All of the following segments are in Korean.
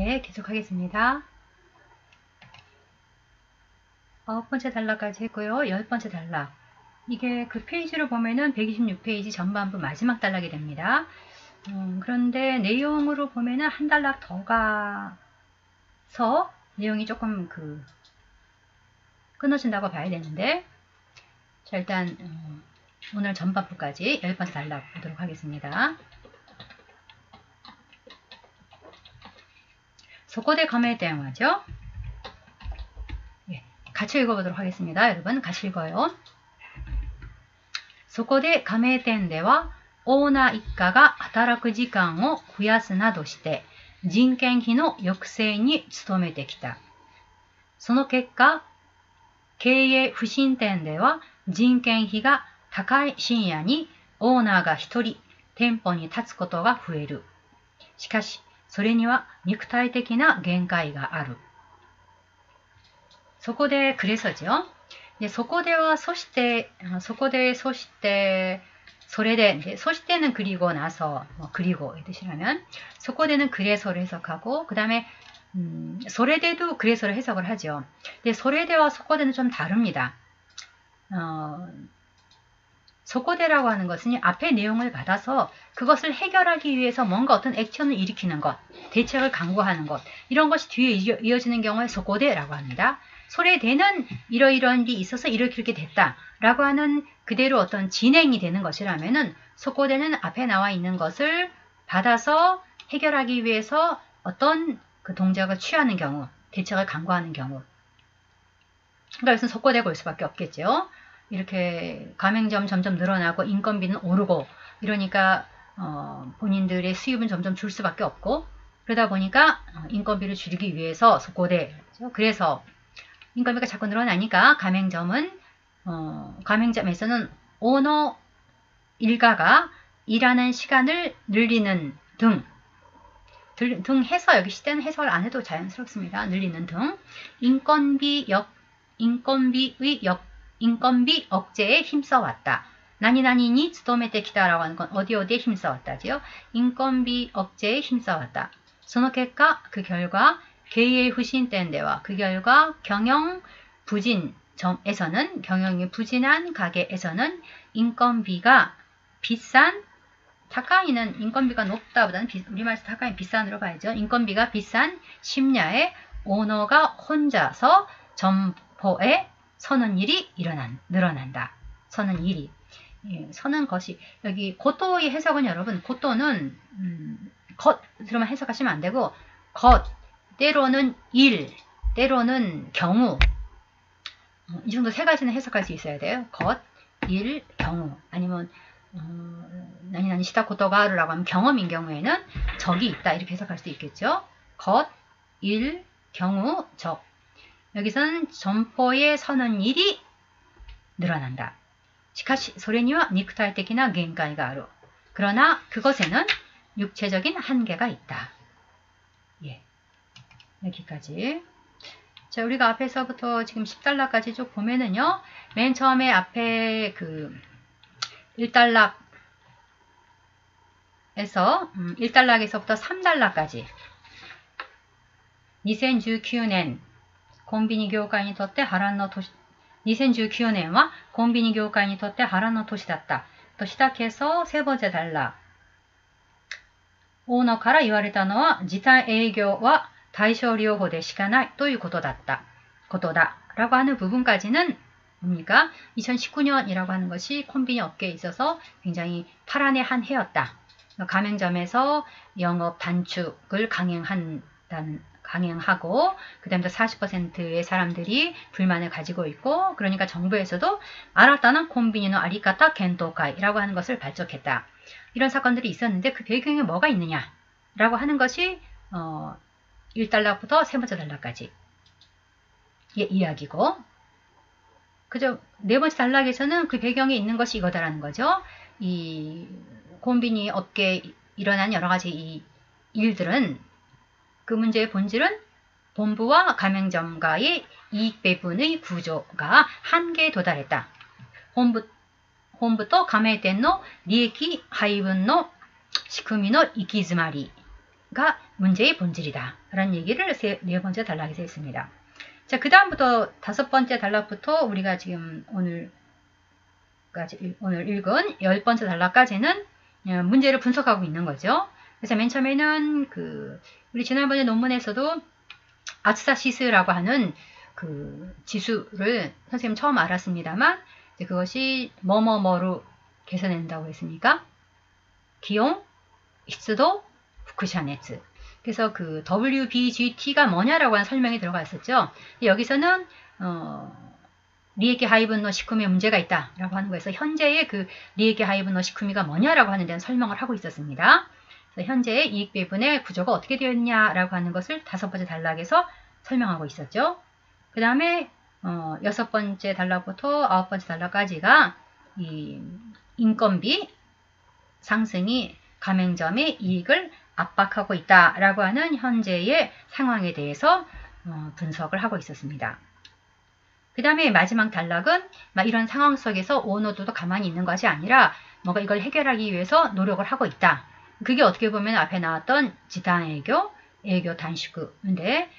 네, 계속하겠습니다. 9번째 단락까지 했고요. 10번째 단락. 이게 그 페이지를 보면은 126페이지 전반부 마지막 단락이 됩니다. 그런데 내용으로 보면은 한 단락 더 가서 내용이 조금 끊어진다고 봐야 되는데, 자, 일단 오늘 전반부까지 10번째 단락 보도록 하겠습니다. そこで加盟店は죠? 예, 같이 읽어보도록 하겠습니다. 여러분 같이 읽어요. そこで加盟店ではオーナー一家が働く時間を増やすなどして人件費の抑制に努めてきた。その結果、経営不振店では人件費が高い深夜にオーナーが一人店舗に立つことが増える。しかし、それには肉体的な限界がある。そこで그래서죠。でそこではそして、そこでそして、それで、そして는 그리고 나서, 그리고 이 뜻이라면, そこで는 그래서를 해석하고, 그 다음에, それで도 그래서를 해석을 하죠. 근데 それで와そこで는 좀 다릅니다. そこで라고 하는 것은 앞의 내용을 받아서 그것을 해결하기 위해서 뭔가 어떤 액션을 일으키는 것, 대책을 강구하는 것, 이런 것이 뒤에 이어지는 경우에 そこで라고 합니다. 소래되는 이러이러한 게 있어서 이렇게 됐다라고 하는 그대로 어떤 진행이 되는 것이라면은 そこで는 앞에 나와 있는 것을 받아서 해결하기 위해서 어떤 그 동작을 취하는 경우, 대책을 강구하는 경우. 그러니까 여기서 そこで올 수밖에 없겠죠. 이렇게 가맹점 점점 늘어나고 인건비는 오르고 이러니까 본인들의 수입은 점점 줄 수밖에 없고 그러다 보니까 인건비를 줄이기 위해서 そこで 그래서 인건비가 자꾸 늘어나니까 가맹점에서는 오너 일가가 일하는 시간을 늘리는 등 해서 여기 시대는 해석을 안 해도 자연스럽습니다. 늘리는 등 인건비 억제에 힘써왔다. 나니나니니 努めてきた라고 하는 건 어디에 힘써왔다지요? 인건비 억제에 힘써왔다. その結果, 그 결과経営不振店では그 결과 경영 부진점에서는 경영이 부진한 가게에서는 인건비가 비싼 타카이는 인건비가 높다보다는 우리말에서 타카이 비싼으로 봐야죠. 인건비가 비싼 심야에 오너가 혼자서 점포에 서는 일이 늘어난다. 서는 일이. 예, 서는 것이 여기 고토의 해석은 여러분 고토는 것으로만 해석하시면 안 되고 것 때로는 일, 때로는 경우 이 정도 세 가지는 해석할 수 있어야 돼요. 것, 일, 경우 아니면 나니 시다코토가르라고 하면 경험인 경우에는 적이 있다 이렇게 해석할 수 있겠죠. 것, 일, 경우, 적 여기서는 점포에 서는 일이 늘어난다. しかしそれには肉体的な限界がある. 그러나 그것에는 육체적인 한계가 있다. 예. 여기까지. 자, 우리가 앞에서부터 지금 10단락까지 쭉 보면은요. 맨 처음에 앞에 그 1단락에서 1단락에서부터 3단락까지 2019년 コンビニ業界にとって波乱の年2019年はコンビニ業界にとって波乱の年だったと시작해서 세 번째 단락 オーナーから言われたのは時短営業は対症療法でしかないということだ라고 하는 부분까지는 뭡니까? 2019년이라고 하는 것이 콤비니 업계에 있어서 굉장히 파란의 한 해였다. 가맹점에서 영업 단축을 강행하고 그 다음에 40%의 사람들이 불만을 가지고 있고 그러니까 정부에서도 알았다는 콤비니노 아리카타 겐토카이라고 하는 것을 발족했다. 이런 사건들이 있었는데 그 배경에 뭐가 있느냐 라고 하는 것이 1단락부터 세 번째 단락까지 이야기고 그죠? 네 번째 단락에서는 그 배경에 있는 것이 이거다라는 거죠. 이 콤비니 업계에 일어난 여러 가지 이 일들은 그 문제의 본질은 본부와 가맹점과의 이익 배분의 구조가 한계에 도달했다. 본부터 가맹店の利益配分の仕組みの行き詰まりが 문제의 본질이다. 라는 얘기를 네 번째 단락에서 했습니다. 자, 그 다음부터 다섯 번째 단락부터 우리가 지금 오늘 읽은 10번째 단락까지는 문제를 분석하고 있는 거죠. 그래서 맨 처음에는 우리 지난번에 논문에서도 아츠사시스라고 하는 지수를 선생님 처음 알았습니다만, 그것이 뭐뭐뭐로 계산된다고 했으니까 기온,湿도, 후쿠샤네츠. 그래서 WBGT가 뭐냐라고 하는 설명이 들어가 있었죠. 여기서는 리에키 하이븐노 시쿠미에 문제가 있다라고 하는 거에서 현재의 리에키 하이븐노 시쿠미가 뭐냐라고 하는 데는 설명을 하고 있었습니다. 그래서 현재의 이익 배분의 구조가 어떻게 되어 있냐라고 하는 것을 다섯 번째 단락에서 설명하고 있었죠. 그 다음에 여섯 번째 단락부터 아홉 번째 단락까지가 이 인건비 상승이 가맹점의 이익을 압박하고 있다라고 하는 현재의 상황에 대해서 분석을 하고 있었습니다. 그 다음에 마지막 단락은 이런 상황 속에서 오너도 가만히 있는 것이 아니라 뭔가 이걸 해결하기 위해서 노력을 하고 있다. 그게 어떻게 보면 앞에 나왔던 지단애교, 애교 단식구인데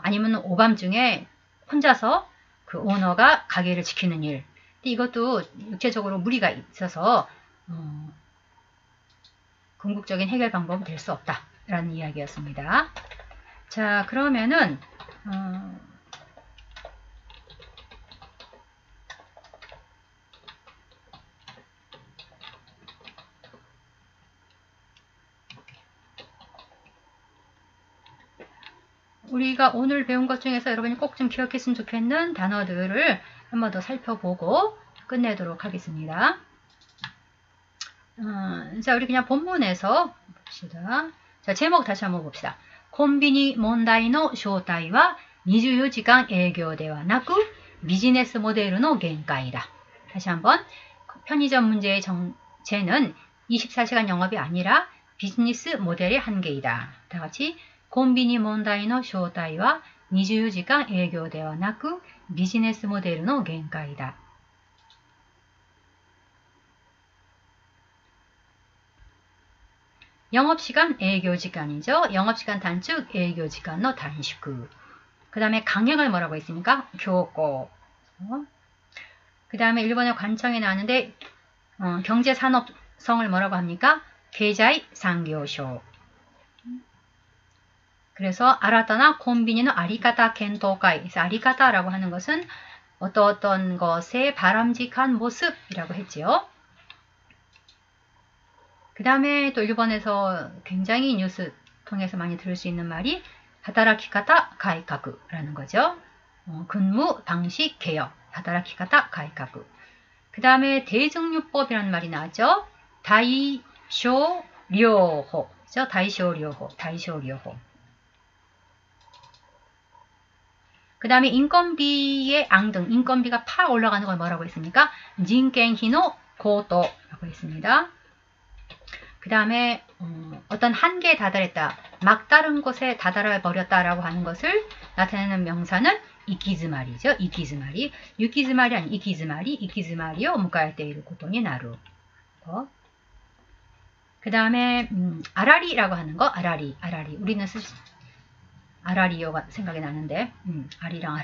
아니면 오밤중에 혼자서 오너가 가게를 지키는 일. 이것도 육체적으로 무리가 있어서 궁극적인 해결 방법은 될 수 없다라는 이야기였습니다. 자, 그러면은 우리가 오늘 배운 것 중에서 여러분이 꼭 좀 기억했으면 좋겠는 단어들을 한 번 더 살펴보고 끝내도록 하겠습니다. 자, 우리 그냥 본문에서 봅시다. 자, 제목 다시 한번 봅시다. 콘비니 문제의 正体は24時間営業ではなくビジネスモデルの限界だ. 다시 한번 편의점 문제의 정체는 24시간 영업이 아니라 비즈니스 모델의 한계이다. 다 같이 コンビニ問題の正体は24時間営業ではなくビジネスモデルの限界だ. 영업시간営業時間이죠. 영업시간 단축営業時間の 단축. 그 다음에 강행을 뭐라고 했습니까? 교고. 그 다음에 일본의 관청에 나왔는데 경제산업성을 뭐라고 합니까? 계좌이 상교쇼. 그래서 아라타나 콘비니의 아리카타 켄토카이. 그래서 아리카타라고 하는 것은 어떤 것의 바람직한 모습이라고 했지요. 그 다음에 또 일본에서 굉장히 뉴스 통해서 많이 들을 수 있는 말이 하다라키카타 가이카쿠라는 거죠. 근무 방식 개혁. 하다라키카타 가이카쿠. 그 다음에 대증류법이라는 말이 나왔죠. 다이쇼-료호. 다이쇼-료호. 다이쇼-료호. 그 다음에 인건비의 앙등, 인건비가 팍 올라가는 걸 뭐라고 했습니까? 진켄히노 고도라고 했습니다. 그 다음에 어떤 한계에 다다랐다, 막다른 곳에 다다라 버렸다라고 하는 것을 나타내는 명사는 이키즈마리죠. 이키즈마리. 유키즈마리 아니 이키즈마리. 이키즈마리요 무카에테 이루 고토니 나루. 그 다음에 아라리라고 하는 거. 아라리. 우리는 아라리요가 생각이 나는데 아리랑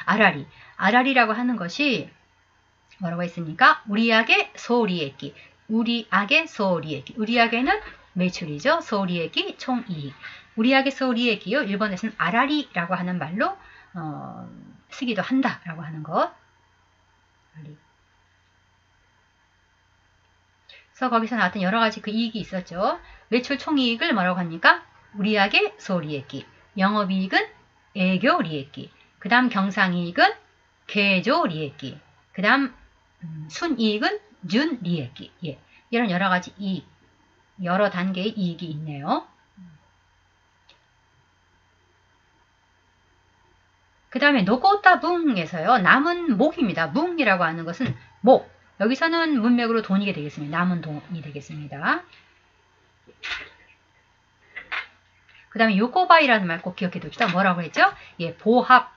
아라리. 아라리라고 하는 것이 뭐라고 했습니까? 우리에게 소리액기. 우리에게 소리액기. 우리에게는 매출이죠. 소리액기 총이익. 우리에게 소리액기요. 일본에서는 아라리라고 하는 말로 쓰기도 한다라고 하는 것. 그래서 거기서 나왔던 여러 가지 그 이익이 있었죠. 매출 총이익을 뭐라고 합니까? 우리에게 소리액기. 영업이익은 애교리액기. 그 다음 경상이익은 개조리액기. 그 다음 순이익은 준리액기. 예. 이런 여러 가지 이익, 여러 단계의 이익이 있네요. 그 다음에 노코타붕에서요. 남은 목입니다. 뭉이라고 하는 것은 목. 여기서는 문맥으로 돈이 되겠습니다. 남은 돈이 되겠습니다. 그 다음에 요코바이라는 말 꼭 기억해 둡시다. 뭐라고 했죠? 예, 보합.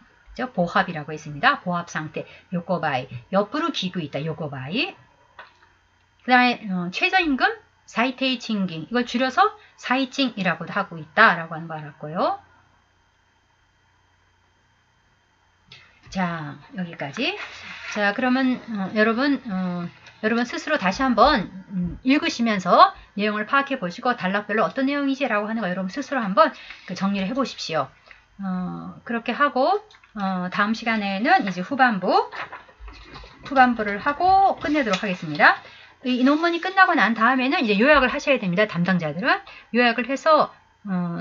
보합이라고 했습니다. 보합 상태. 요코바이. 옆으로 기고 있다. 요코바이. 그 다음에 최저임금 사이테이칭깅 이걸 줄여서 사이칭이라고도 하고 있다라고 하는 거 알았고요. 자, 여기까지. 자, 그러면 여러분 스스로 다시 한번 읽으시면서 내용을 파악해 보시고 단락별로 어떤 내용이지라고 하는 거 여러분 스스로 한번 정리를 해 보십시오. 그렇게 하고 다음 시간에는 이제 후반부를 하고 끝내도록 하겠습니다. 이 논문이 끝나고 난 다음에는 이제 요약을 하셔야 됩니다. 담당자들은 요약을 해서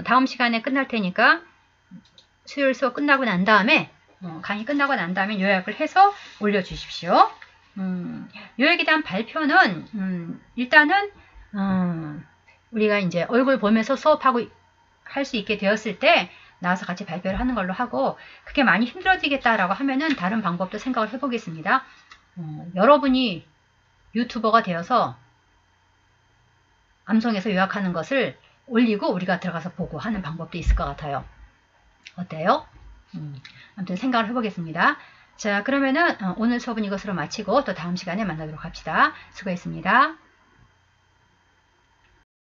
다음 시간에 끝날 테니까 수요일 수업 끝나고 난 다음에 강의 끝나고 난 다음에 요약을 해서 올려주십시오. 요약에 대한 발표는 일단은 우리가 이제 얼굴 보면서 수업하고 할 수 있게 되었을 때 나와서 같이 발표를 하는 걸로 하고 그게 많이 힘들어지겠다라고 하면은 다른 방법도 생각을 해보겠습니다. 여러분이 유튜버가 되어서 암송에서 요약하는 것을 올리고 우리가 들어가서 보고 하는 방법도 있을 것 같아요. 어때요? 아무튼 생각을 해보겠습니다. 자, 그러면은 오늘 수업은 이것으로 마치고 또 다음 시간에 만나도록 합시다. 수고했습니다.